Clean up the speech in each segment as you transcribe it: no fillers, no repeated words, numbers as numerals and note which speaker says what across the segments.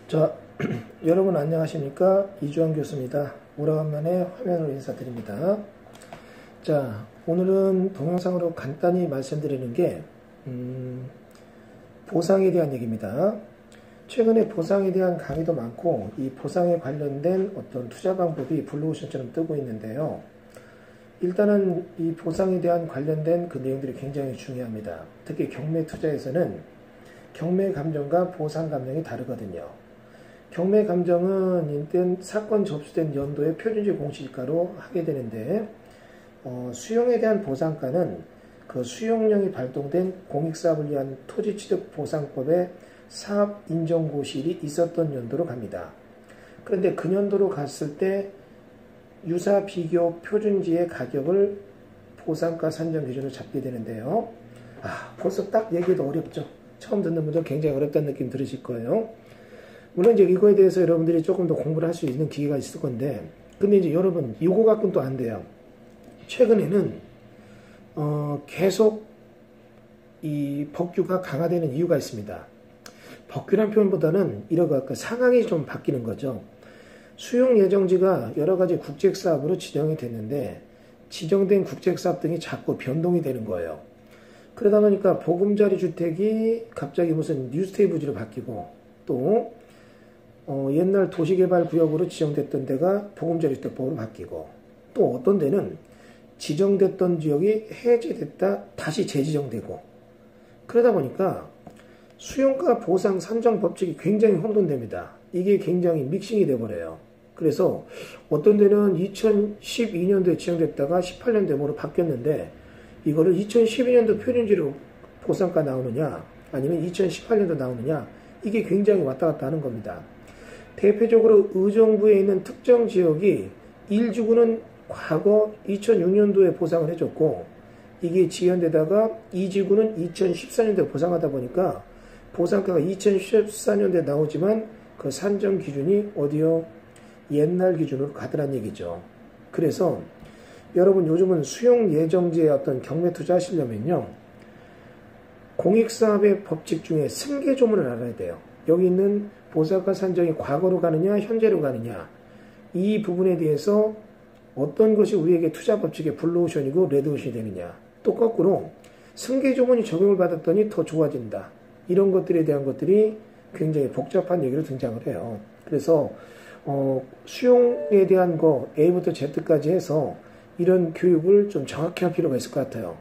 Speaker 1: 자, 여러분 안녕하십니까? 이주환 교수입니다. 오래간만에 화면으로 인사드립니다. 자, 오늘은 동영상으로 간단히 말씀드리는 게 보상에 대한 얘기입니다. 최근에 보상에 대한 강의도 많고 이 보상에 관련된 어떤 투자 방법이 블루오션처럼 뜨고 있는데요. 일단은 이 보상에 대한 관련된 그 내용들이 굉장히 중요합니다. 특히 경매 투자에서는 경매 감정과 보상 감정이 다르거든요. 경매 감정은 일단 사건 접수된 연도의 표준지 공시지가로 하게 되는데 수용에 대한 보상가는 그 수용령이 발동된 공익사업을 위한 토지취득보상법의 사업인정고시일이 있었던 연도로 갑니다. 그런데 그 연도로 갔을 때 유사 비교 표준지의 가격을 보상가 산정 기준으로 잡게 되는데요. 벌써 딱 얘기도 어렵죠. 처음 듣는 분들 굉장히 어렵다는 느낌 들으실 거예요. 물론 이제 이거에 대해서 여러분들이 조금 더 공부를 할 수 있는 기회가 있을 건데, 근데 이제 여러분 이거 갖고는 또 안 돼요. 최근에는 계속 이 법규가 강화되는 이유가 있습니다. 법규란 표현보다는 이러고 상황이 좀 바뀌는 거죠. 수용 예정지가 여러 가지 국책사업으로 지정이 됐는데 지정된 국책사업 등이 자꾸 변동이 되는 거예요. 그러다 보니까 보금자리 주택이 갑자기 무슨 뉴스테이블지로 바뀌고 또 옛날 도시개발구역으로 지정됐던 데가 보금자리 주택법으로 바뀌고 또 어떤 데는 지정됐던 지역이 해제됐다 다시 재지정되고 그러다 보니까 수용가 보상 산정 법칙이 굉장히 혼돈됩니다. 이게 굉장히 믹싱이 돼버려요. 그래서 어떤 데는 2012년도에 지정됐다가 18년도로 바뀌었는데 이거를 2012년도 표준지로 보상가 나오느냐 아니면 2018년도 나오느냐 이게 굉장히 왔다 갔다 하는 겁니다. 대표적으로 의정부에 있는 특정 지역이 1지구는 과거 2006년도에 보상을 해줬고 이게 지연되다가 2지구는 2014년도에 보상하다 보니까 보상가가 2014년도에 나오지만 그 산정 기준이 어디요? 옛날 기준으로 가더란 얘기죠. 그래서 여러분 요즘은 수용 예정지의 어떤 경매 투자 하시려면요. 공익사업의 법칙 중에 승계조문을 알아야 돼요. 여기 있는 보상가 산정이 과거로 가느냐 현재로 가느냐 이 부분에 대해서 어떤 것이 우리에게 투자 법칙의 블루오션이고 레드오션이 되느냐 또 거꾸로 승계조문이 적용을 받았더니 더 좋아진다 이런 것들에 대한 것들이 굉장히 복잡한 얘기로 등장을 해요. 그래서 수용에 대한 거 A부터 Z까지 해서 이런 교육을 좀 정확히 할 필요가 있을 것 같아요.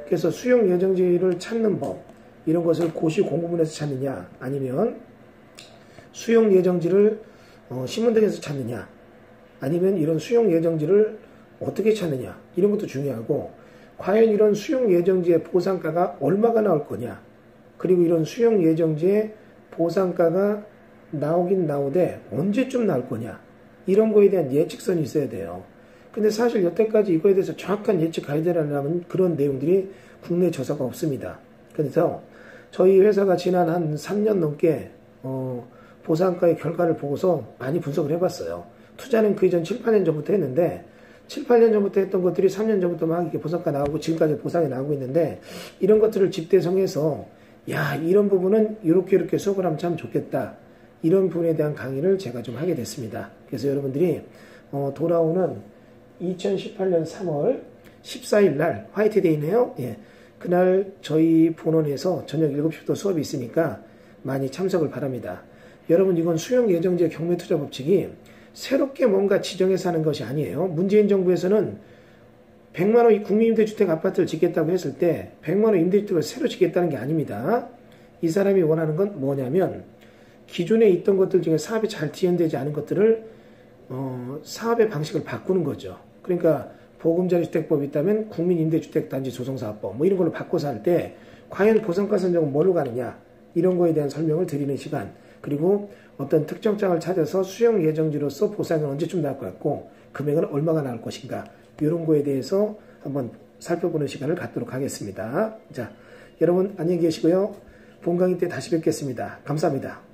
Speaker 1: 그래서 수용 예정지를 찾는 법 이런 것을 고시 공부문에서 찾느냐 아니면 수용 예정지를 신문 등에서 찾느냐 아니면 이런 수용 예정지를 어떻게 찾느냐 이런 것도 중요하고 과연 이런 수용 예정지의 보상가가 얼마가 나올 거냐 그리고 이런 수용 예정지의 보상가가 나오긴 나오되 언제쯤 나올 거냐 이런 거에 대한 예측선이 있어야 돼요. 근데 사실 여태까지 이거에 대해서 정확한 예측 가이드라는 그런 내용들이 국내 저서가 없습니다. 그래서 저희 회사가 지난 한 3년 넘게 보상가의 결과를 보고서 많이 분석을 해봤어요. 투자는 그 이전 7, 8년 전부터 했는데 7, 8년 전부터 했던 것들이 3년 전부터 막 이렇게 보상가 나오고 지금까지 보상이 나오고 있는데 이런 것들을 집대성해서 이런 부분은 이렇게 수업을 하면 참 좋겠다. 이런 부분에 대한 강의를 제가 좀 하게 됐습니다. 그래서 여러분들이 돌아오는 2018년 3월 14일 날 화이트데이네요. 그날 저희 본원에서 저녁 7시부터 수업이 있으니까 많이 참석을 바랍니다. 여러분 이건 수용 예정지의 경매 투자 법칙이 새롭게 뭔가 지정해서 하는 것이 아니에요. 문재인 정부에서는 100만원 국민임대주택 아파트를 짓겠다고 했을 때 100만원 임대주택을 새로 짓겠다는 게 아닙니다. 이 사람이 원하는 건 뭐냐면 기존에 있던 것들 중에 사업이 잘 지연되지 않은 것들을 사업의 방식을 바꾸는 거죠. 그러니까 보금자리 주택법이 있다면 국민임대주택단지 조성사업법 이런 걸로 바꿔서 할 때 과연 보상가 산정은 뭘로 가느냐 이런 거에 대한 설명을 드리는 시간 그리고 어떤 특정장을 찾아서 수용 예정지로서 보상은 언제쯤 나올 것 같고 금액은 얼마가 나올 것인가 이런 거에 대해서 한번 살펴보는 시간을 갖도록 하겠습니다. 자, 여러분 안녕히 계시고요. 본 강의 때 다시 뵙겠습니다. 감사합니다.